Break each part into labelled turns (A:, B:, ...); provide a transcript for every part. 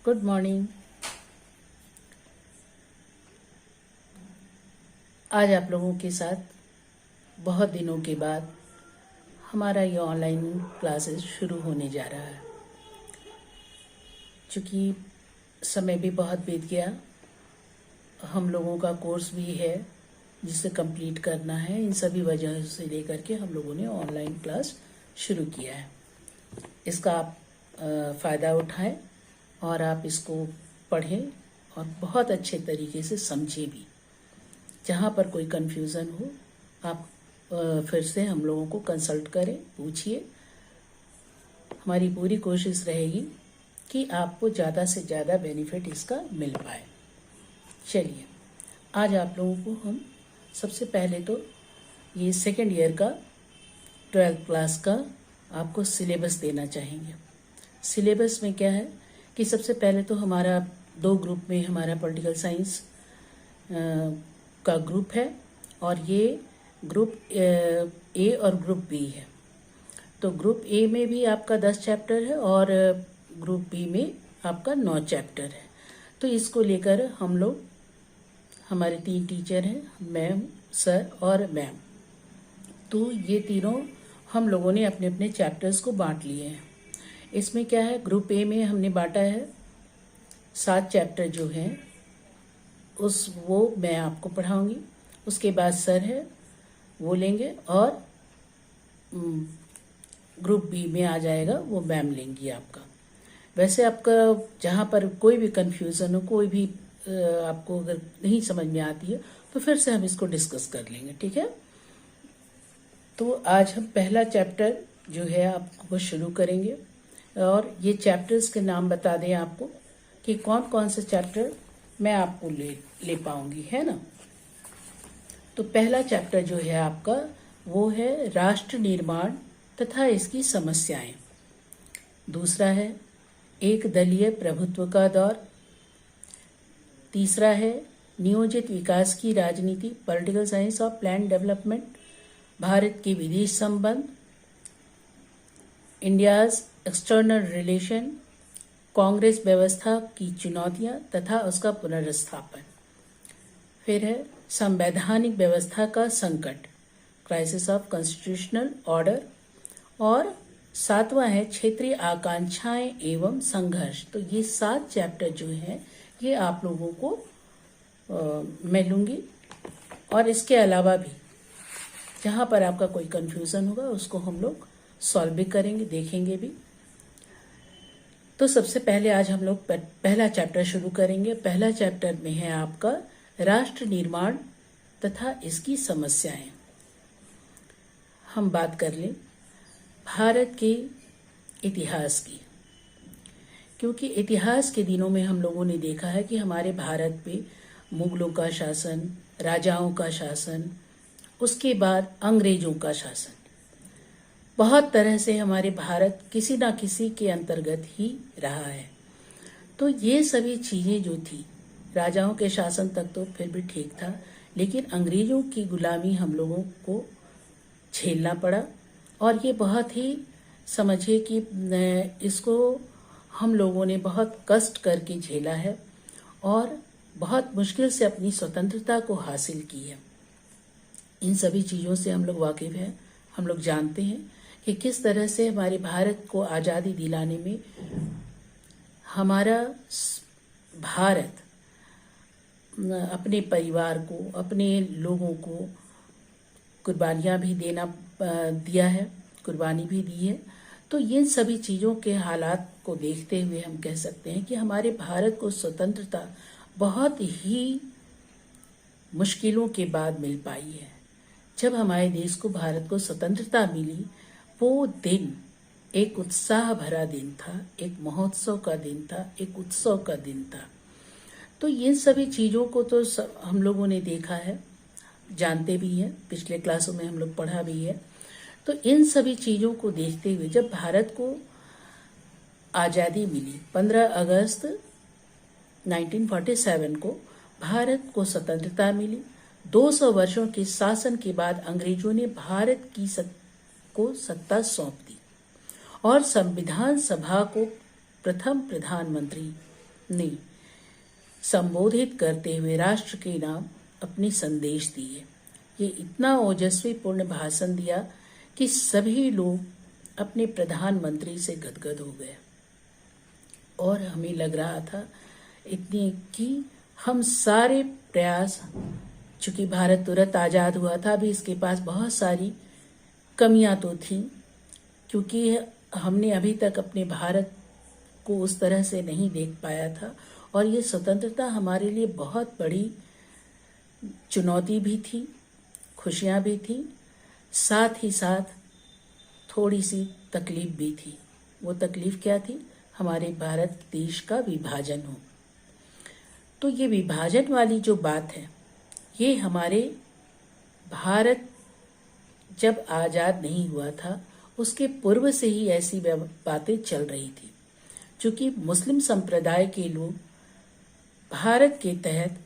A: Good morning. आज आप लोगों के साथ बहुत दिनों के बाद हमारा ये ऑनलाइन क्लासेस शुरू होने जा रहा है। चूँकि समय भी बहुत बीत गया, हम लोगों का कोर्स भी है जिसे कंप्लीट करना है। इन सभी वजह से लेकर के हम लोगों ने ऑनलाइन क्लास शुरू किया है। इसका आप फ़ायदा उठाएं और आप इसको पढ़ें और बहुत अच्छे तरीके से समझें भी। जहाँ पर कोई कन्फ्यूज़न हो आप फिर से हम लोगों को कंसल्ट करें, पूछिए। हमारी पूरी कोशिश रहेगी कि आपको ज़्यादा से ज़्यादा बेनिफिट इसका मिल पाए। चलिए, आज आप लोगों को हम सबसे पहले तो ये सेकेंड ईयर का 12th क्लास का आपको सिलेबस देना चाहेंगे। सिलेबस में क्या है कि सबसे पहले तो हमारा 2 ग्रुप में हमारा पॉलिटिकल साइंस का ग्रुप है और ये ग्रुप ए और ग्रुप बी है। तो ग्रुप ए में भी आपका 10 चैप्टर है और ग्रुप बी में आपका 9 चैप्टर है। तो इसको लेकर हम लोग, हमारे 3 टीचर हैं, मैम, सर और मैम। तो ये तीनों हम लोगों ने अपने अपने चैप्टर्स को बांट लिए हैं। इसमें क्या है, ग्रुप ए में हमने बांटा है 7 चैप्टर जो हैं वो मैं आपको पढ़ाऊंगी। उसके बाद सर है वो लेंगे और ग्रुप बी में आ जाएगा वो मैम लेंगी आपका। वैसे आपका जहाँ पर कोई भी कन्फ्यूज़न हो, कोई भी आपको अगर नहीं समझ में आती है तो फिर से हम इसको डिस्कस कर लेंगे, ठीक है। तो आज हम पहला चैप्टर जो है आपको शुरू करेंगे और ये चैप्टर्स के नाम बता दें आपको कि कौन कौन से चैप्टर मैं आपको ले पाऊंगी, है ना। तो पहला चैप्टर जो है आपका वो है राष्ट्र निर्माण तथा इसकी समस्याएं। दूसरा है एक दलीय प्रभुत्व का दौर। तीसरा है नियोजित विकास की राजनीति, political science of plan development, Bharat के विदेश संबंध, इंडियाज एक्सटर्नल रिलेशन, कांग्रेस व्यवस्था की चुनौतियां तथा उसका पुनर्स्थापन। फिर है संवैधानिक व्यवस्था का संकट, क्राइसिस ऑफ कॉन्स्टिट्यूशनल ऑर्डर। और 7वां है क्षेत्रीय आकांक्षाएं एवं संघर्ष। तो ये 7 चैप्टर जो हैं ये आप लोगों को मैं लूँगी और इसके अलावा भी जहाँ पर आपका कोई कन्फ्यूज़न होगा उसको हम लोग सॉल्व भी करेंगे, देखेंगे भी। तो सबसे पहले आज हम लोग पहला चैप्टर शुरू करेंगे। पहला चैप्टर में है आपका राष्ट्र निर्माण तथा इसकी समस्याएं। हम बात कर लें भारत के इतिहास की, क्योंकि इतिहास के दिनों में हम लोगों ने देखा है कि हमारे भारत पे मुगलों का शासन, राजाओं का शासन, उसके बाद अंग्रेजों का शासन, बहुत तरह से हमारे भारत किसी ना किसी के अंतर्गत ही रहा है। तो ये सभी चीज़ें जो थी, राजाओं के शासन तक तो फिर भी ठीक था, लेकिन अंग्रेजों की गुलामी हम लोगों को झेलना पड़ा और ये बहुत ही समझिए कि इसको हम लोगों ने बहुत कष्ट करके झेला है और बहुत मुश्किल से अपनी स्वतंत्रता को हासिल की है। इन सभी चीज़ों से हम लोग वाकिफ हैं। हम लोग जानते हैं कि किस तरह से हमारे भारत को आज़ादी दिलाने में हमारा भारत अपने परिवार को, अपने लोगों को कुर्बानियाँ भी दिया है, कुर्बानी भी दी है। तो इन सभी चीज़ों के हालात को देखते हुए हम कह सकते हैं कि हमारे भारत को स्वतंत्रता बहुत ही मुश्किलों के बाद मिल पाई है। जब हमारे देश को, भारत को स्वतंत्रता मिली, वो दिन एक उत्साह भरा दिन था, एक महोत्सव का दिन था, एक उत्सव का दिन था। तो इन सभी चीज़ों को तो हम लोगों ने देखा है, जानते भी हैं, पिछले क्लासों में हम लोग पढ़ा भी है। तो इन सभी चीज़ों को देखते हुए जब भारत को आज़ादी मिली 15 अगस्त 1947 को भारत को स्वतंत्रता मिली। 200 वर्षों के शासन के बाद अंग्रेजों ने भारत की को सत्ता सौंप दी और संविधान सभा को प्रथम प्रधानमंत्री ने संबोधित करते हुए राष्ट्र के नाम अपने संदेश दिए। ये इतना ओजस्वी पूर्ण भाषण दिया कि सभी लोग अपने प्रधानमंत्री से गदगद हो गए और हमें लग रहा था इतनी कि हम सारे प्रयास, चूंकि भारत तुरंत आज़ाद हुआ था, अभी इसके पास बहुत सारी कमियां तो थी, क्योंकि हमने अभी तक अपने भारत को उस तरह से नहीं देख पाया था और ये स्वतंत्रता हमारे लिए बहुत बड़ी चुनौती भी थी, खुशियां भी थी, साथ ही साथ थोड़ी सी तकलीफ भी थी। वो तकलीफ क्या थी? हमारे भारत देश का विभाजन हो। तो ये विभाजन वाली जो बात है, ये हमारे भारत जब आज़ाद नहीं हुआ था उसके पूर्व से ही ऐसी बातें चल रही थी। चूंकि मुस्लिम संप्रदाय के लोग भारत के तहत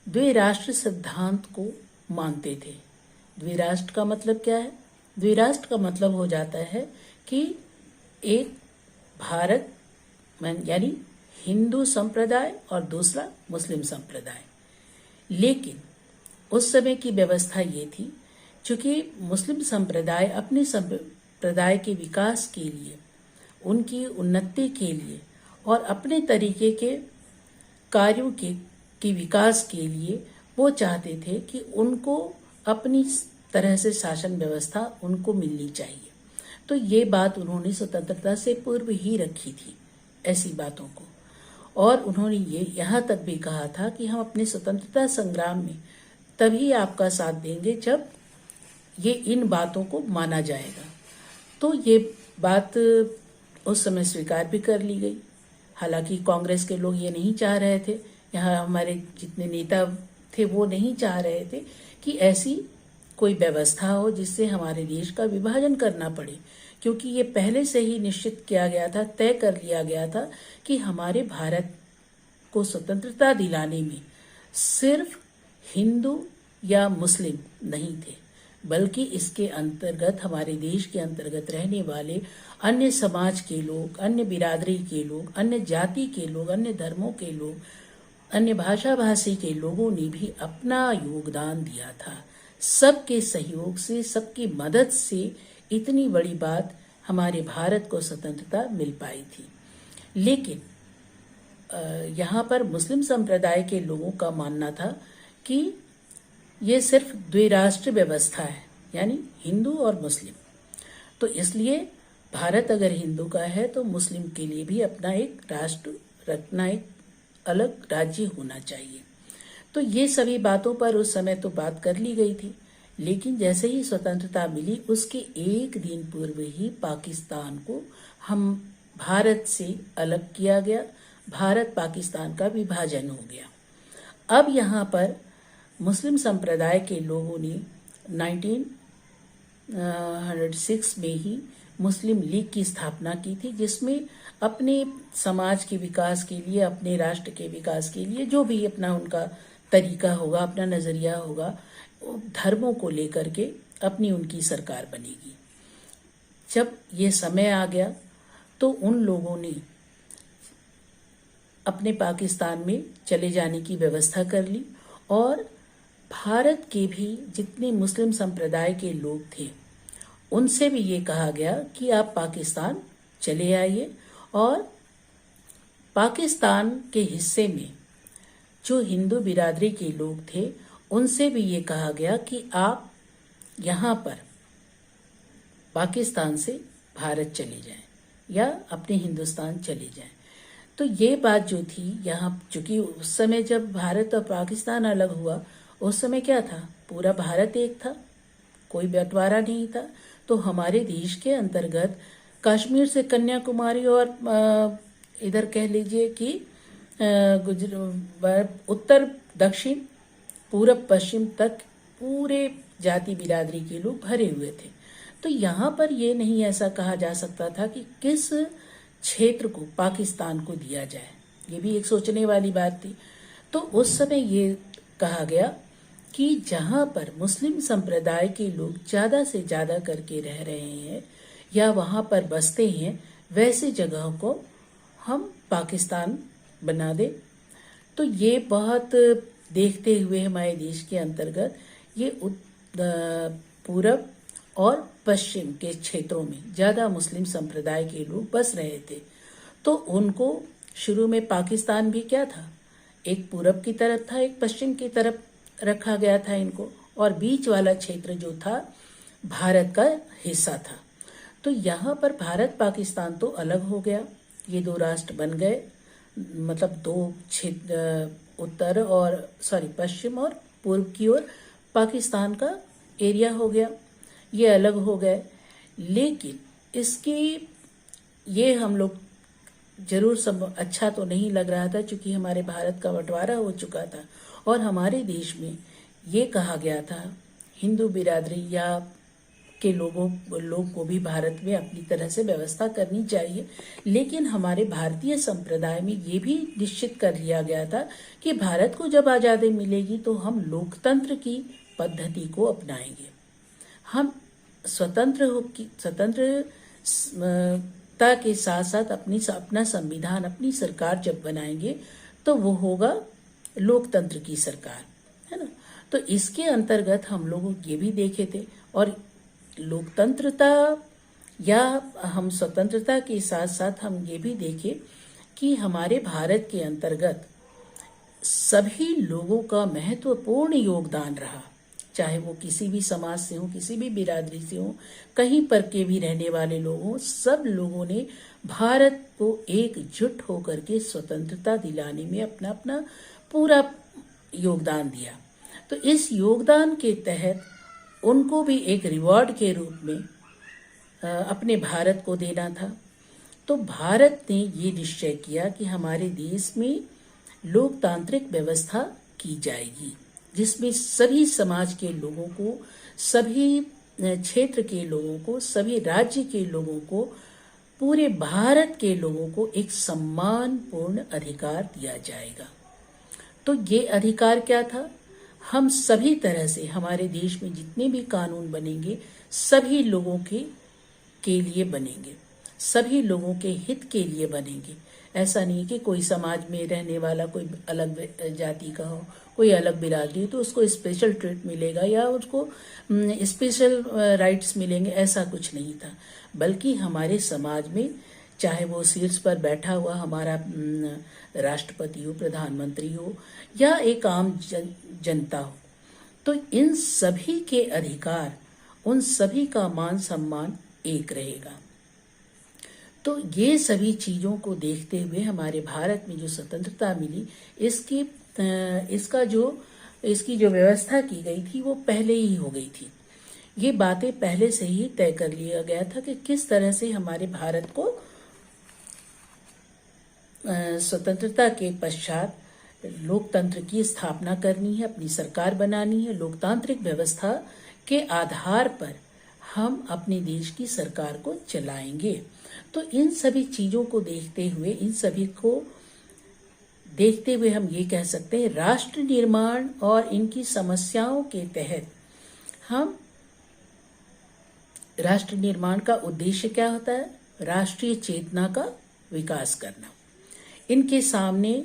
A: द्विराष्ट्र सिद्धांत को मानते थे। द्विराष्ट्र का मतलब क्या है? द्विराष्ट्र का मतलब हो जाता है कि एक भारत यानी हिंदू संप्रदाय और दूसरा मुस्लिम संप्रदाय। लेकिन उस समय की व्यवस्था ये थी, चूंकि मुस्लिम संप्रदाय अपने संप्रदाय के विकास के लिए, उनकी उन्नति के लिए और अपने तरीके के कार्यों के विकास के लिए वो चाहते थे कि उनको अपनी तरह से शासन व्यवस्था उनको मिलनी चाहिए। तो ये बात उन्होंने स्वतंत्रता से पूर्व ही रखी थी, ऐसी बातों को। और उन्होंने ये यहाँ तक भी कहा था कि हम अपने स्वतंत्रता संग्राम में तभी आपका साथ देंगे जब ये इन बातों को माना जाएगा। तो ये बात उस समय स्वीकार भी कर ली गई। हालांकि कांग्रेस के लोग ये नहीं चाह रहे थे, यहाँ हमारे जितने नेता थे वो नहीं चाह रहे थे कि ऐसी कोई व्यवस्था हो जिससे हमारे देश का विभाजन करना पड़े, क्योंकि ये पहले से ही निश्चित किया गया था, तय कर लिया गया था कि हमारे भारत को स्वतंत्रता दिलाने में सिर्फ हिंदू या मुस्लिम नहीं थे, बल्कि इसके अंतर्गत हमारे देश के अंतर्गत रहने वाले अन्य समाज के लोग, अन्य बिरादरी के लोग, अन्य जाति के लोग, अन्य धर्मों के लोग, अन्य भाषा भाषी के लोगों ने भी अपना योगदान दिया था। सबके सहयोग से, सबकी मदद से इतनी बड़ी बात हमारे भारत को स्वतंत्रता मिल पाई थी। लेकिन यहाँ पर मुस्लिम संप्रदाय के लोगों का मानना था कि ये सिर्फ द्विराष्ट्र व्यवस्था है, यानी हिंदू और मुस्लिम। तो इसलिए भारत अगर हिंदू का है तो मुस्लिम के लिए भी अपना एक राष्ट्र रखना, एक अलग राज्य होना चाहिए। तो ये सभी बातों पर उस समय तो बात कर ली गई थी। लेकिन जैसे ही स्वतंत्रता मिली उसके एक दिन पूर्व ही पाकिस्तान को हम भारत से अलग किया गया, भारत पाकिस्तान का विभाजन हो गया। अब यहाँ पर मुस्लिम संप्रदाय के लोगों ने 1906 में ही मुस्लिम लीग की स्थापना की थी, जिसमें अपने समाज के विकास के लिए, अपने राष्ट्र के विकास के लिए जो भी अपना उनका तरीका होगा, अपना नज़रिया होगा, धर्मों को लेकर के अपनी उनकी सरकार बनेगी। जब ये समय आ गया तो उन लोगों ने अपने पाकिस्तान में चले जाने की व्यवस्था कर ली और भारत के भी जितने मुस्लिम संप्रदाय के लोग थे उनसे भी ये कहा गया कि आप पाकिस्तान चले आइए। और पाकिस्तान के हिस्से में जो हिंदू बिरादरी के लोग थे उनसे भी ये कहा गया कि आप यहाँ पर पाकिस्तान से भारत चले जाएं या अपने हिंदुस्तान चले जाएं। तो ये बात जो थी यहाँ, चूंकि उस समय जब भारत और पाकिस्तान अलग हुआ उस समय क्या था, पूरा भारत एक था, कोई बंटवारा नहीं था। तो हमारे देश के अंतर्गत कश्मीर से कन्याकुमारी और इधर कह लीजिए कि उत्तर दक्षिण पूरब पश्चिम तक पूरे जाति बिरादरी के लोग भरे हुए थे। तो यहाँ पर ये नहीं ऐसा कहा जा सकता था कि किस क्षेत्र को पाकिस्तान को दिया जाए, ये भी एक सोचने वाली बात थी। तो उस समय ये कहा गया कि जहाँ पर मुस्लिम संप्रदाय के लोग ज़्यादा से ज़्यादा करके रह रहे हैं या वहाँ पर बसते हैं, वैसे जगहों को हम पाकिस्तान बना दे। तो ये बहुत देखते हुए हमारे देश के अंतर्गत ये पूरब और पश्चिम के क्षेत्रों में ज़्यादा मुस्लिम संप्रदाय के लोग बस रहे थे। तो उनको शुरू में पाकिस्तान भी क्या था, एक पूरब की तरफ था, एक पश्चिम की तरफ रखा गया था इनको, और बीच वाला क्षेत्र जो था भारत का हिस्सा था। तो यहाँ पर भारत पाकिस्तान तो अलग हो गया, ये दो राष्ट्र बन गए, मतलब दो क्षेत्र, उत्तर और पश्चिम और पूर्व की ओर पाकिस्तान का एरिया हो गया, ये अलग हो गए। लेकिन इसकी ये हम लोग जरूर सब अच्छा तो नहीं लग रहा था, क्योंकि हमारे भारत का बंटवारा हो चुका था और हमारे देश में ये कहा गया था हिंदू बिरादरी या के लोग को भी भारत में अपनी तरह से व्यवस्था करनी चाहिए। लेकिन हमारे भारतीय संप्रदाय में ये भी निश्चित कर लिया गया था कि भारत को जब आज़ादी मिलेगी तो हम लोकतंत्र की पद्धति को अपनाएंगे, हम स्वतंत्रता के साथ साथ अपना संविधान, अपनी सरकार जब बनाएंगे तो वो होगा लोकतंत्र की सरकार, है ना। तो इसके अंतर्गत हम लोग ये भी देखे थे, और लोकतंत्रता या हम स्वतंत्रता के साथ साथ हम ये भी देखे कि हमारे भारत के अंतर्गत सभी लोगों का महत्वपूर्ण योगदान रहा, चाहे वो किसी भी समाज से हो, किसी भी बिरादरी से हो, कहीं पर के भी रहने वाले लोग हों, सब लोगों ने भारत को एकजुट होकर के स्वतंत्रता दिलाने में अपना अपना पूरा योगदान दिया। तो इस योगदान के तहत उनको भी एक रिवॉर्ड के रूप में अपने भारत को देना था। तो भारत ने ये निश्चय किया कि हमारे देश में लोकतांत्रिक व्यवस्था की जाएगी, जिसमें सभी समाज के लोगों को, सभी क्षेत्र के लोगों को, सभी राज्य के लोगों को, पूरे भारत के लोगों को एक सम्मानपूर्ण अधिकार दिया जाएगा। तो ये अधिकार क्या था, हम सभी तरह से हमारे देश में जितने भी कानून बनेंगे सभी लोगों के लिए बनेंगे, सभी लोगों के हित के लिए बनेंगे। ऐसा नहीं कि कोई समाज में रहने वाला कोई अलग जाति का हो, कोई अलग बिरादरी हो तो उसको स्पेशल ट्रीट मिलेगा या उसको स्पेशल राइट्स मिलेंगे, ऐसा कुछ नहीं था। बल्कि हमारे समाज में चाहे वो शीर्ष पर बैठा हुआ हमारा राष्ट्रपति हो, प्रधानमंत्री हो या एक आम जनता हो, तो इन सभी के अधिकार, उन सभी का मान सम्मान एक रहेगा। तो ये सभी चीज़ों को देखते हुए हमारे भारत में जो स्वतंत्रता मिली, इसकी जो व्यवस्था की गई थी वो पहले ही हो गई थी। ये बातें पहले से ही तय कर लिया गया था कि किस तरह से हमारे भारत को स्वतंत्रता के पश्चात लोकतंत्र की स्थापना करनी है, अपनी सरकार बनानी है। लोकतांत्रिक व्यवस्था के आधार पर हम अपने देश की सरकार को चलाएंगे। तो इन सभी चीज़ों को देखते हुए, इन सभी को देखते हुए हम ये कह सकते हैं राष्ट्र निर्माण और इनकी समस्याओं के तहत हम राष्ट्र निर्माण का उद्देश्य क्या होता है, राष्ट्रीय चेतना का विकास करना। इनके सामने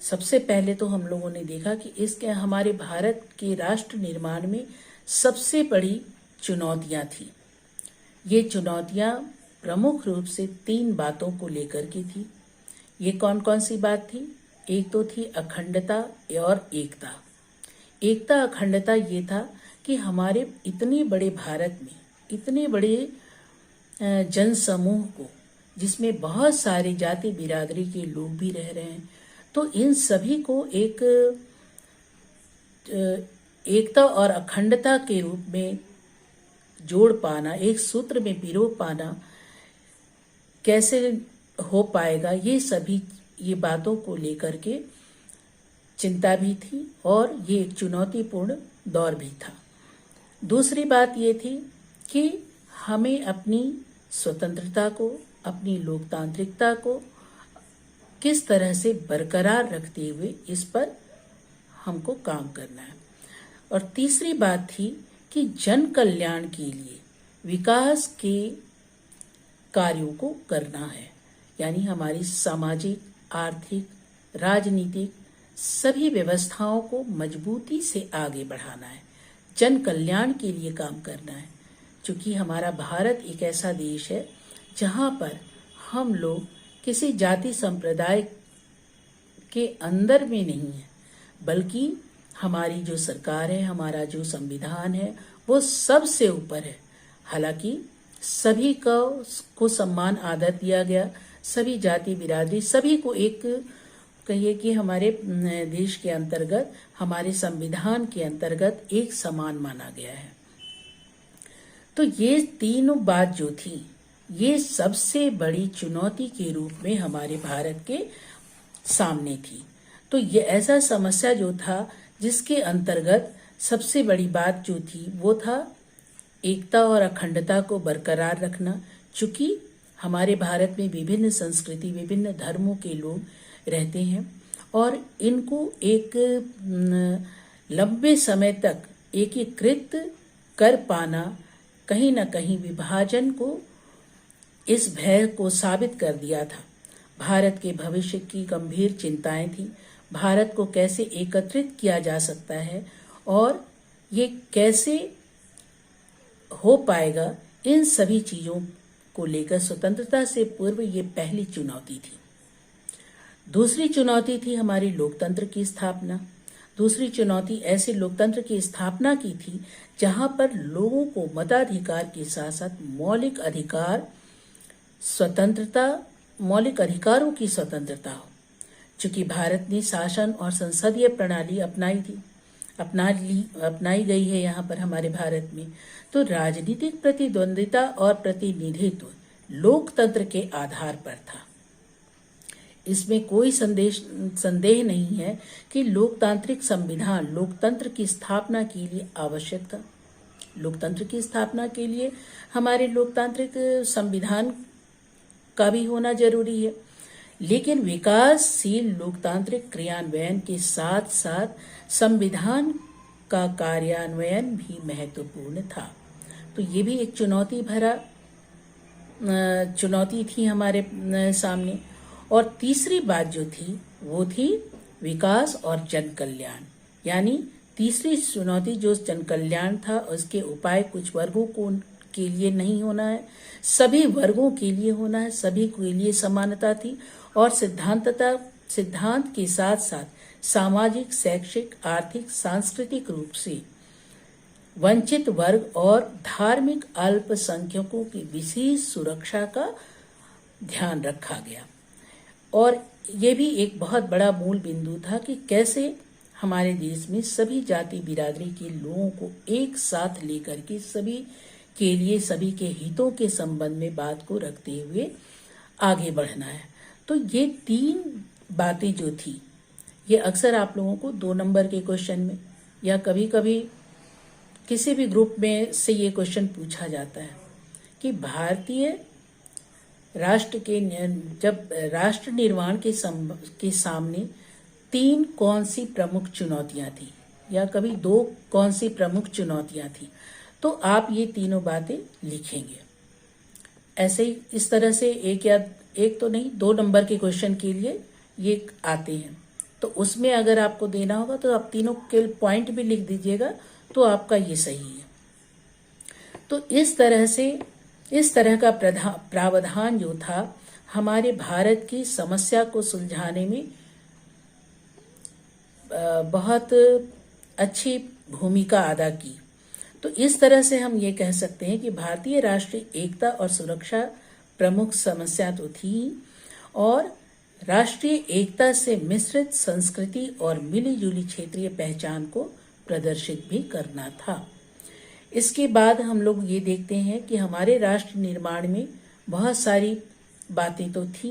A: सबसे पहले तो हम लोगों ने देखा कि इसके हमारे भारत के राष्ट्र निर्माण में सबसे बड़ी चुनौतियां थी। ये चुनौतियां प्रमुख रूप से 3 बातों को लेकर की थी। ये कौन कौन सी बात थी? एक तो थी अखंडता और एकता। एकता अखंडता ये था कि हमारे इतने बड़े भारत में इतने बड़े जन समूह को, जिसमें बहुत सारे जाति बिरादरी के लोग भी रह रहे हैं, तो इन सभी को एक एकता और अखंडता के रूप में जोड़ पाना, एक सूत्र में पिरो पाना कैसे हो पाएगा, ये बातों को लेकर के चिंता भी थी और ये एक चुनौतीपूर्ण दौर भी था। दूसरी बात ये थी कि हमें अपनी स्वतंत्रता को, अपनी लोकतांत्रिकता को किस तरह से बरकरार रखते हुए इस पर हमको काम करना है। और तीसरी बात थी कि जन कल्याण के लिए विकास के कार्यों को करना है, यानी हमारी सामाजिक, आर्थिक, राजनीतिक सभी व्यवस्थाओं को मजबूती से आगे बढ़ाना है, जन कल्याण के लिए काम करना है। क्योंकि हमारा भारत एक ऐसा देश है जहाँ पर हम लोग किसी जाति संप्रदाय के अंदर में नहीं है, बल्कि हमारी जो सरकार है, हमारा जो संविधान है, वो सबसे ऊपर है। हालांकि सभी को सम्मान आदर दिया गया, सभी जाति बिरादरी सभी को एक कहिए कि हमारे देश के अंतर्गत, हमारे संविधान के अंतर्गत एक समान माना गया है। तो ये तीनों बात जो थी, ये सबसे बड़ी चुनौती के रूप में हमारे भारत के सामने थी। तो ये ऐसा समस्या जो था जिसके अंतर्गत सबसे बड़ी बात जो थी वो था एकता और अखंडता को बरकरार रखना। चूंकि हमारे भारत में विभिन्न संस्कृति, विभिन्न धर्मों के लोग रहते हैं और इनको एक लंबे समय तक एकीकृत कर पाना कहीं न कहीं विभाजन को, इस भय को साबित कर दिया था। भारत के भविष्य की गंभीर चिंताएं थी। भारत को कैसे एकत्रित किया जा सकता है और ये कैसे हो पाएगा, इन सभी चीजों को लेकर स्वतंत्रता से पूर्व ये पहली चुनौती थी। दूसरी चुनौती थी हमारी लोकतंत्र की स्थापना। दूसरी चुनौती ऐसे लोकतंत्र की स्थापना की थी जहां पर लोगों को मताधिकार के साथ साथ मौलिक अधिकार, स्वतंत्रता, मौलिक अधिकारों की स्वतंत्रता हो। चूंकि भारत ने शासन और संसदीय प्रणाली अपनाई गई है यहाँ पर हमारे भारत में, तो राजनीतिक प्रतिद्वंदिता और प्रतिनिधित्व लोकतंत्र के आधार पर था। इसमें कोई संदेह नहीं है कि लोकतांत्रिक संविधान लोकतंत्र की स्थापना के लिए आवश्यक था। लोकतंत्र की स्थापना के लिए हमारे लोकतांत्रिक संविधान का भी होना जरूरी है, लेकिन विकासशील लोकतांत्रिक क्रियान्वयन के साथ साथ संविधान का कार्यान्वयन भी महत्वपूर्ण था। तो ये भी एक चुनौती थी हमारे सामने। और तीसरी बात जो थी वो थी विकास और जन कल्याण। यानी तीसरी चुनौती जो जन कल्याण था, उसके उपाय कुछ वर्गों के लिए नहीं होना है, सभी वर्गों के लिए होना है, सभी के लिए समानता थी। और सिद्धांत के साथ साथ सामाजिक, शैक्षिक, आर्थिक, सांस्कृतिक रूप से वंचित वर्ग और धार्मिक अल्पसंख्यकों की विशेष सुरक्षा का ध्यान रखा गया। और ये भी एक बहुत बड़ा मूल बिंदु था कि कैसे हमारे देश में सभी जाति बिरादरी के लोगों को एक साथ लेकर के सभी के लिए, सभी के हितों के संबंध में बात को रखते हुए आगे बढ़ना है। तो ये तीन बातें जो थी, ये अक्सर आप लोगों को 2 नंबर के क्वेश्चन में या कभी कभी किसी भी ग्रुप में से ये क्वेश्चन पूछा जाता है कि भारतीय राष्ट्र के जब राष्ट्र निर्माण के सामने 3 कौन सी प्रमुख चुनौतियां थी, या कभी 2 कौन सी प्रमुख चुनौतियां थी, तो आप ये तीनों बातें लिखेंगे। ऐसे ही इस तरह से एक तो नहीं 2 नंबर के क्वेश्चन के लिए ये आते हैं, तो उसमें अगर आपको देना होगा तो आप तीनों के पॉइंट भी लिख दीजिएगा, तो आपका ये सही है। तो इस तरह का प्रावधान जो था हमारे भारत की समस्या को सुलझाने में बहुत अच्छी भूमिका अदा की। तो इस तरह से हम ये कह सकते हैं कि भारतीय राष्ट्रीय एकता और सुरक्षा प्रमुख समस्या तो थी, और राष्ट्रीय एकता से मिश्रित संस्कृति और मिलीजुली क्षेत्रीय पहचान को प्रदर्शित भी करना था। इसके बाद हम लोग ये देखते हैं कि हमारे राष्ट्र निर्माण में बहुत सारी बातें तो थी,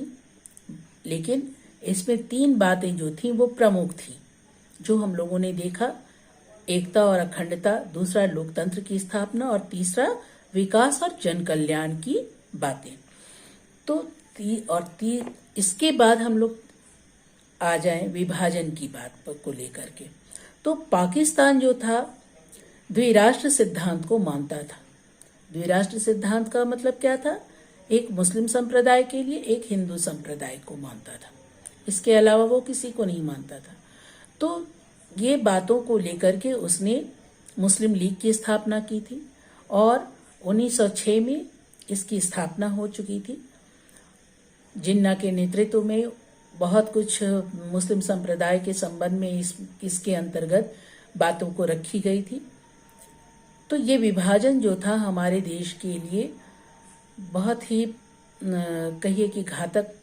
A: लेकिन इसमें 3 बातें जो थी वो प्रमुख थी, जो हम लोगों ने देखा। एकता और अखंडता, दूसरा लोकतंत्र की स्थापना, और तीसरा विकास और जन कल्याण की बातें। तो इसके बाद हम लोग आ जाएं विभाजन की बात को लेकर के। तो पाकिस्तान जो था द्विराष्ट्र सिद्धांत को मानता था। द्विराष्ट्र सिद्धांत का मतलब क्या था? एक मुस्लिम संप्रदाय के लिए, एक हिंदू संप्रदाय को मानता था। इसके अलावा वो किसी को नहीं मानता था। तो ये बातों को लेकर के उसने मुस्लिम लीग की स्थापना की थी और 1906 में इसकी स्थापना हो चुकी थी। जिन्ना के नेतृत्व में बहुत कुछ मुस्लिम संप्रदाय के संबंध में इसके अंतर्गत बातों को रखी गई थी। तो ये विभाजन जो था हमारे देश के लिए बहुत ही कहिए कि घातक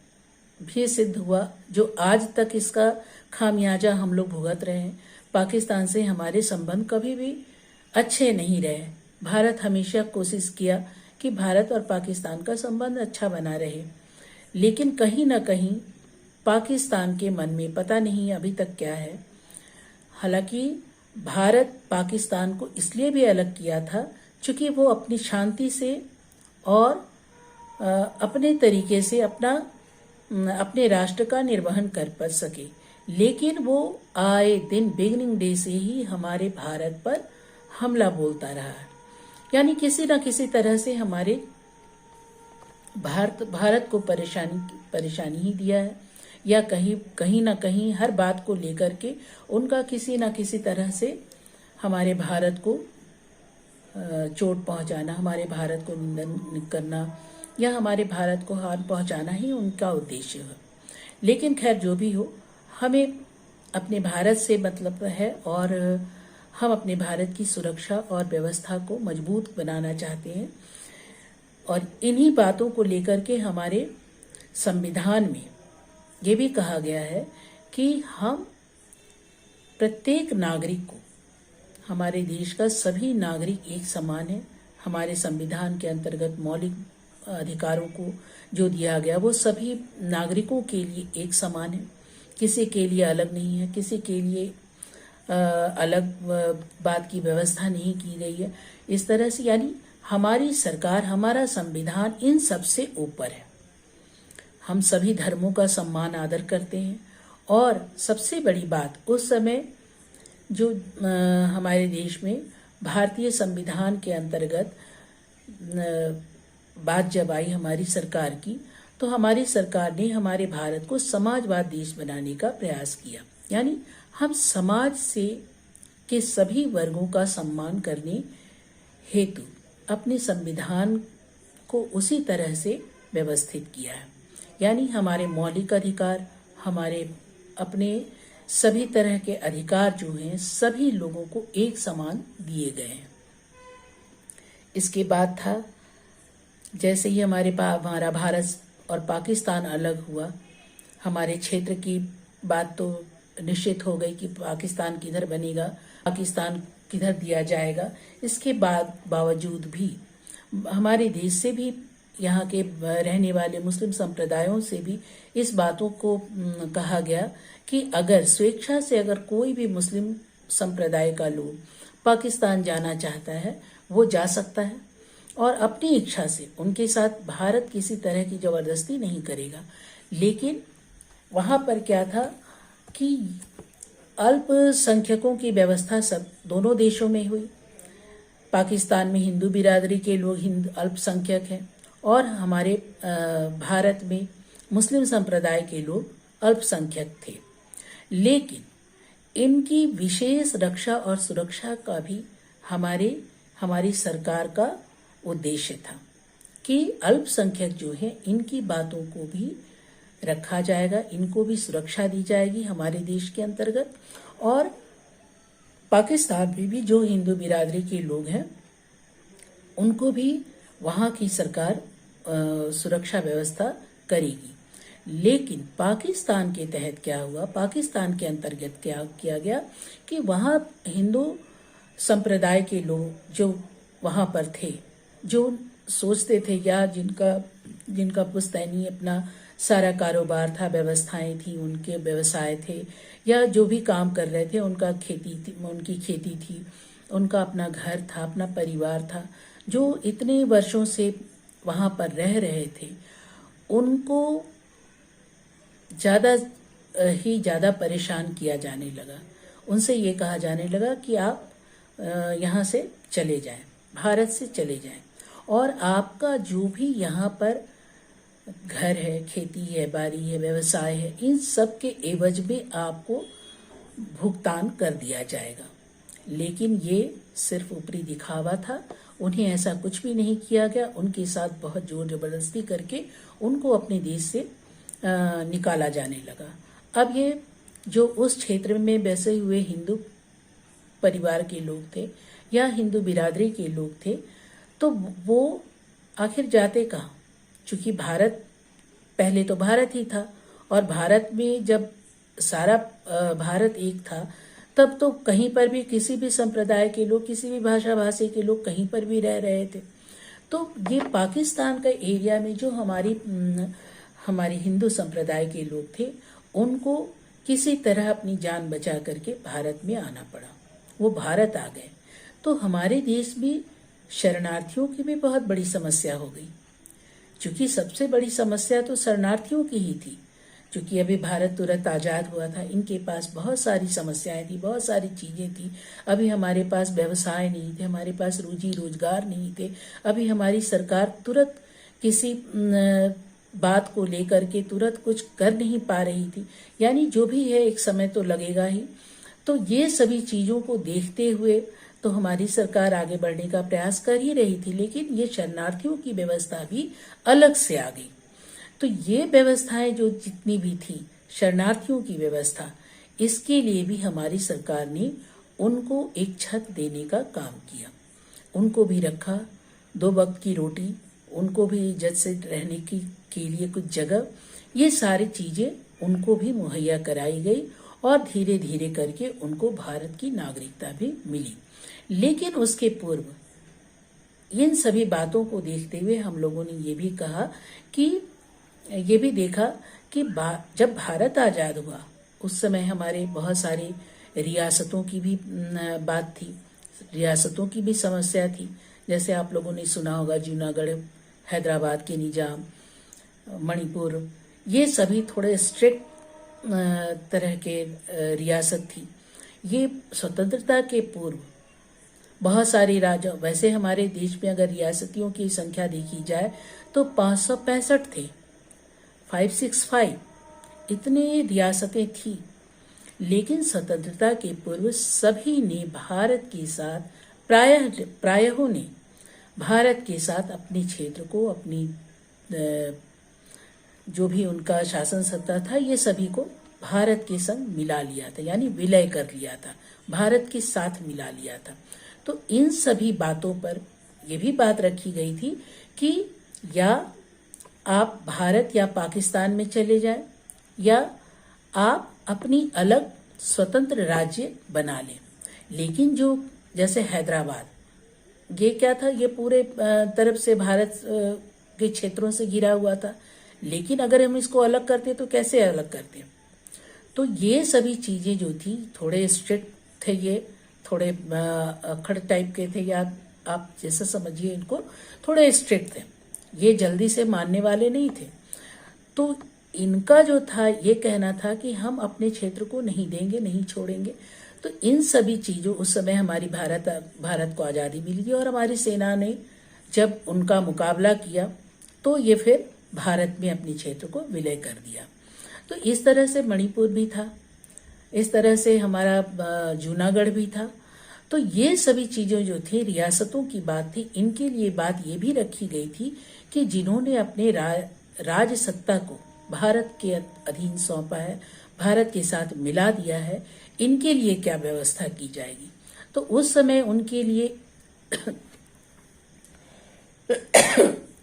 A: भी सिद्ध हुआ, जो आज तक इसका खामियाजा हम लोग भुगत रहे हैं। पाकिस्तान से हमारे संबंध कभी भी अच्छे नहीं रहे। भारत हमेशा कोशिश किया कि भारत और पाकिस्तान का संबंध अच्छा बना रहे, लेकिन कहीं ना कहीं पाकिस्तान के मन में पता नहीं अभी तक क्या है। हालांकि भारत पाकिस्तान को इसलिए भी अलग किया था क्योंकि वो अपनी शांति से और अपने तरीके से अपने राष्ट्र का निर्वहन कर सके, लेकिन वो आए दिन बिगिनिंग डे से ही हमारे भारत पर हमला बोलता रहा। यानी किसी न किसी तरह से हमारे भारत को परेशानी ही दिया है, या कहीं ना कहीं हर बात को लेकर के उनका किसी न किसी तरह से हमारे भारत को चोट पहुंचाना, हमारे भारत को निंदन करना या हमारे भारत को हानि पहुंचाना ही उनका उद्देश्य है। लेकिन खैर जो भी हो, हमें अपने भारत से मतलब है और हम अपने भारत की सुरक्षा और व्यवस्था को मजबूत बनाना चाहते हैं। और इन्हीं बातों को लेकर के हमारे संविधान में ये भी कहा गया है कि हम प्रत्येक नागरिक को, हमारे देश का सभी नागरिक एक समान है। हमारे संविधान के अंतर्गत मौलिक अधिकारों को जो दिया गया वो सभी नागरिकों के लिए एक समान है, किसी के लिए अलग नहीं है, किसी के लिए अलग बात की व्यवस्था नहीं की गई है। इस तरह से यानी हमारी सरकार, हमारा संविधान इन सब से ऊपर है। हम सभी धर्मों का सम्मान आदर करते हैं। और सबसे बड़ी बात, उस समय जो हमारे देश में भारतीय संविधान के अंतर्गत बात जब आई हमारी सरकार की, तो हमारी सरकार ने हमारे भारत को समाजवाद देश बनाने का प्रयास किया। यानी हम समाज से के सभी वर्गों का सम्मान करने हेतु अपने संविधान को उसी तरह से व्यवस्थित किया है। यानी हमारे मौलिक अधिकार, हमारे अपने सभी तरह के अधिकार जो हैं सभी लोगों को एक समान दिए गए हैं। इसके बाद था, जैसे ही हमारा भारत और पाकिस्तान अलग हुआ, हमारे क्षेत्र की बात तो निश्चित हो गई कि पाकिस्तान किधर बनेगा, पाकिस्तान किधर दिया जाएगा। इसके बावजूद भी हमारे देश से भी, यहाँ के रहने वाले मुस्लिम संप्रदायों से भी इस बातों को कहा गया कि अगर स्वेच्छा से अगर कोई भी मुस्लिम संप्रदाय का लोग पाकिस्तान जाना चाहता है वो जा सकता है, और अपनी इच्छा से उनके साथ भारत किसी तरह की जबरदस्ती नहीं करेगा। लेकिन वहाँ पर क्या था कि अल्पसंख्यकों की व्यवस्था सब दोनों देशों में हुई। पाकिस्तान में हिंदू बिरादरी के लोग अल्पसंख्यक हैं और हमारे भारत में मुस्लिम संप्रदाय के लोग अल्पसंख्यक थे। लेकिन इनकी विशेष रक्षा और सुरक्षा का भी हमारी सरकार का उद्देश्य था कि अल्पसंख्यक जो है इनकी बातों को भी रखा जाएगा, इनको भी सुरक्षा दी जाएगी हमारे देश के अंतर्गत। और पाकिस्तान में भी जो हिंदू बिरादरी के लोग हैं उनको भी वहाँ की सरकार सुरक्षा व्यवस्था करेगी। लेकिन पाकिस्तान के तहत क्या हुआ, पाकिस्तान के अंतर्गत क्या किया गया कि वहाँ हिंदू संप्रदाय के लोग जो वहाँ पर थे, जो सोचते थे या जिनका पुश्तैनी अपना सारा कारोबार था, व्यवस्थाएं थी, उनके व्यवसाय थे, या जो भी काम कर रहे थे उनकी खेती थी, उनका अपना घर था, अपना परिवार था, जो इतने वर्षों से वहाँ पर रह रहे थे, उनको ज़्यादा परेशान किया जाने लगा। उनसे ये कहा जाने लगा कि आप यहाँ से चले जाएं, भारत से चले जाएं, और आपका जो भी यहाँ पर घर है, खेती है, बाड़ी है, व्यवसाय है, इन सब के एवज में आपको भुगतान कर दिया जाएगा। लेकिन ये सिर्फ ऊपरी दिखावा था, उन्हें ऐसा कुछ भी नहीं किया गया। उनके साथ बहुत जोर जबरदस्ती करके उनको अपने देश से निकाला जाने लगा। अब ये जो उस क्षेत्र में बसे हुए हिंदू परिवार के लोग थे या हिंदू बिरादरी के लोग थे, तो वो आखिर जाते कहाँ? चूंकि भारत पहले तो भारत ही था, और भारत में जब सारा भारत एक था, तब तो कहीं पर भी किसी भी संप्रदाय के लोग, किसी भी भाषा भाषी के लोग कहीं पर भी रह रहे थे। तो ये पाकिस्तान का एरिया में जो हमारी हिंदू संप्रदाय के लोग थे, उनको किसी तरह अपनी जान बचा करके भारत में आना पड़ा। वो भारत आ गए तो हमारे देश में शरणार्थियों की भी बहुत बड़ी समस्या हो गई। क्योंकि सबसे बड़ी समस्या तो शरणार्थियों की ही थी। क्योंकि अभी भारत तुरंत आज़ाद हुआ था, इनके पास बहुत सारी समस्याएं थी, बहुत सारी चीज़ें थी। अभी हमारे पास व्यवसाय नहीं थे, हमारे पास रोजी रोजगार नहीं थे। अभी हमारी सरकार तुरंत किसी बात को लेकर के तुरंत कुछ कर नहीं पा रही थी। यानी जो भी है, एक समय तो लगेगा ही। तो ये सभी चीज़ों को देखते हुए तो हमारी सरकार आगे बढ़ने का प्रयास कर ही रही थी, लेकिन ये शरणार्थियों की व्यवस्था भी अलग से आ गई। तो ये व्यवस्थाएं जो जितनी भी थी, शरणार्थियों की व्यवस्था, इसके लिए भी हमारी सरकार ने उनको एक छत देने का काम किया। उनको भी रखा, 2 वक्त की रोटी, उनको भी इज्जत से रहने के लिए कुछ जगह, ये सारी चीजें उनको भी मुहैया कराई गई और धीरे धीरे करके उनको भारत की नागरिकता भी मिली। लेकिन उसके पूर्व इन सभी बातों को देखते हुए हम लोगों ने ये भी कहा कि ये भी देखा कि जब भारत आज़ाद हुआ, उस समय हमारे बहुत सारी रियासतों की भी बात थी, रियासतों की भी समस्या थी। जैसे आप लोगों ने सुना होगा जूनागढ़, हैदराबाद के निजाम, मणिपुर, ये सभी थोड़े स्ट्रिक्ट तरह के रियासत थी। ये स्वतंत्रता के पूर्व बहुत सारी राजा, वैसे हमारे देश में अगर रियासतियों की संख्या देखी जाए तो 565 थे, 565 इतनी रियासतें थी। लेकिन स्वतंत्रता के पूर्व सभी ने भारत के साथ प्रायः ने भारत के साथ अपने क्षेत्र को, अपनी जो भी उनका शासन सत्ता था, ये सभी को भारत के संग मिला लिया था, यानी विलय कर लिया था, भारत के साथ मिला लिया था। तो इन सभी बातों पर यह भी बात रखी गई थी कि या आप भारत या पाकिस्तान में चले जाएं, या आप अपनी अलग स्वतंत्र राज्य बना लें। लेकिन जो जैसे हैदराबाद, ये क्या था, ये पूरे तरफ से भारत के क्षेत्रों से घिरा हुआ था। लेकिन अगर हम इसको अलग करते तो कैसे अलग करते? तो ये सभी चीजें जो थी, थोड़े स्ट्रिक्ट थे, ये थोड़े अखड़ टाइप के थे, या आप जैसा समझिए इनको, थोड़े स्ट्रिक्ट थे, ये जल्दी से मानने वाले नहीं थे। तो इनका जो था ये कहना था कि हम अपने क्षेत्र को नहीं देंगे, नहीं छोड़ेंगे। तो इन सभी चीजों, उस समय हमारी भारत को आज़ादी मिली थी और हमारी सेना ने जब उनका मुकाबला किया तो ये फिर भारत में अपने क्षेत्र को विलय कर दिया। तो इस तरह से मणिपुर भी था, इस तरह से हमारा जूनागढ़ भी था। तो ये सभी चीजें जो थी, रियासतों की बात थी, इनके लिए बात ये भी रखी गई थी कि जिन्होंने अपने राज सत्ता को भारत के अधीन सौंपा है, भारत के साथ मिला दिया है, इनके लिए क्या व्यवस्था की जाएगी। तो उस समय उनके लिए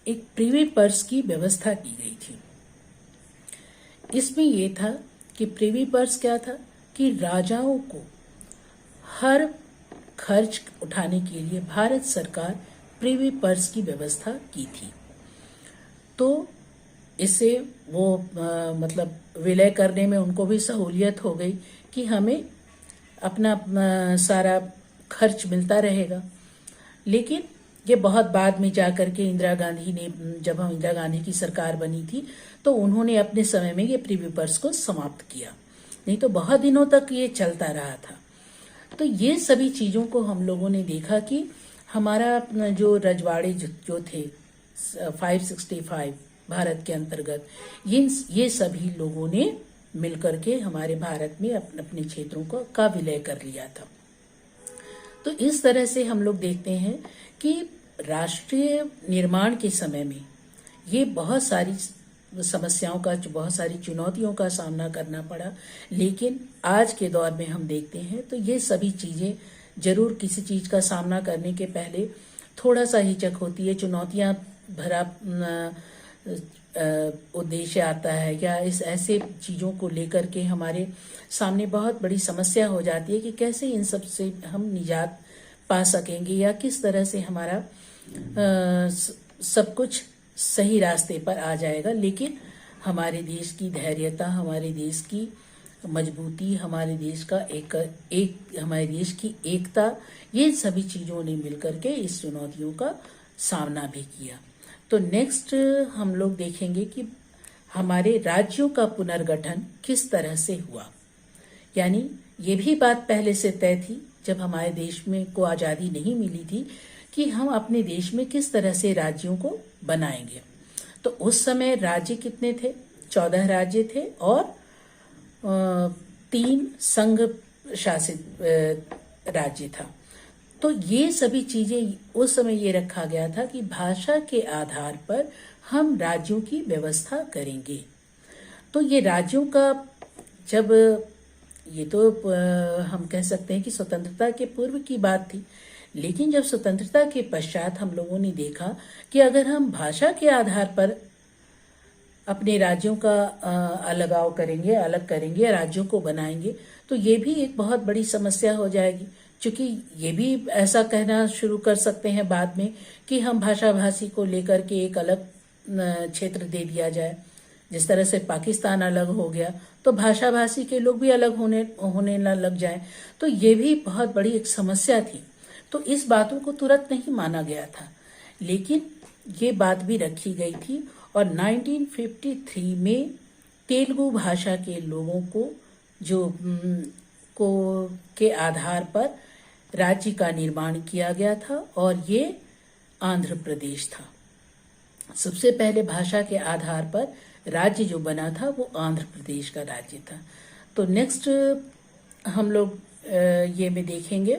A: एक प्रिवी पर्स की व्यवस्था की गई थी। इसमें यह था कि प्रिवी पर्स क्या था कि राजाओं को हर खर्च उठाने के लिए भारत सरकार प्रिवी पर्स की व्यवस्था की थी। तो इससे वो मतलब विलय करने में उनको भी सहूलियत हो गई कि हमें अपना सारा खर्च मिलता रहेगा। लेकिन ये बहुत बाद में जाकर के इंदिरा गांधी ने, जब हम इंदिरा गांधी की सरकार बनी थी, तो उन्होंने अपने समय में ये प्रिवी पर्स को समाप्त किया, नहीं तो बहुत दिनों तक ये चलता रहा था। तो ये सभी चीज़ों को हम लोगों ने देखा कि हमारा जो रजवाड़े जो थे 565, भारत के अंतर्गत ये सभी लोगों ने मिलकर के हमारे भारत में अपने अपने क्षेत्रों का विलय कर लिया था। तो इस तरह से हम लोग देखते हैं कि राष्ट्रीय निर्माण के समय में ये बहुत सारी समस्याओं का, बहुत सारी चुनौतियों का सामना करना पड़ा। लेकिन आज के दौर में हम देखते हैं तो ये सभी चीज़ें जरूर किसी चीज़ का सामना करने के पहले थोड़ा सा हिचक होती है, चुनौतियां भरा उद्देश्य आता है, या इस ऐसे चीज़ों को लेकर के हमारे सामने बहुत बड़ी समस्या हो जाती है कि कैसे इन सब से हम निजात पा सकेंगे, या किस तरह से हमारा सब कुछ सही रास्ते पर आ जाएगा। लेकिन हमारे देश की धैर्यता, हमारे देश की मजबूती, हमारे देश का हमारे देश की एकता, ये सभी चीज़ों ने मिलकर के इस चुनौतियों का सामना भी किया। तो नेक्स्ट हम लोग देखेंगे कि हमारे राज्यों का पुनर्गठन किस तरह से हुआ। यानी ये भी बात पहले से तय थी, जब हमारे देश में को आज़ादी नहीं मिली थी, कि हम अपने देश में किस तरह से राज्यों को बनाएंगे। तो उस समय राज्य कितने थे? 14 राज्य थे और 3 संघ शासित राज्य था। तो ये सभी चीजें उस समय ये रखा गया था कि भाषा के आधार पर हम राज्यों की व्यवस्था करेंगे। तो ये राज्यों का जब ये तो हम कह सकते हैं कि स्वतंत्रता के पूर्व की बात थी, लेकिन जब स्वतंत्रता के पश्चात हम लोगों ने देखा कि अगर हम भाषा के आधार पर अपने राज्यों का अलगाव करेंगे, अलग करेंगे, राज्यों को बनाएंगे, तो ये भी एक बहुत बड़ी समस्या हो जाएगी। क्योंकि ये भी ऐसा कहना शुरू कर सकते हैं बाद में कि हम भाषा भाषी को लेकर के एक अलग क्षेत्र दे दिया जाए। जिस तरह से पाकिस्तान अलग हो गया तो भाषा भाषी के लोग भी अलग होने न लग जाए। तो ये भी बहुत बड़ी एक समस्या थी। तो इस बातों को तुरंत नहीं माना गया था, लेकिन ये बात भी रखी गई थी। और 1953 में तेलुगु भाषा के लोगों को के आधार पर राज्य का निर्माण किया गया था, और ये आंध्र प्रदेश था। सबसे पहले भाषा के आधार पर राज्य जो बना था वो आंध्र प्रदेश का राज्य था। तो नेक्स्ट हम लोग ये में देखेंगे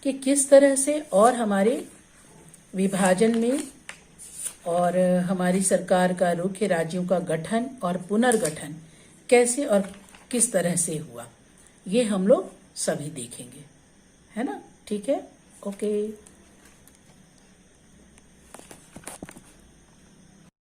A: कि किस तरह से और हमारे विभाजन में और हमारी सरकार का रुख राज्यों का गठन और पुनर्गठन कैसे और किस तरह से हुआ, ये हम लोग सभी देखेंगे, है ना? ठीक है, ओके।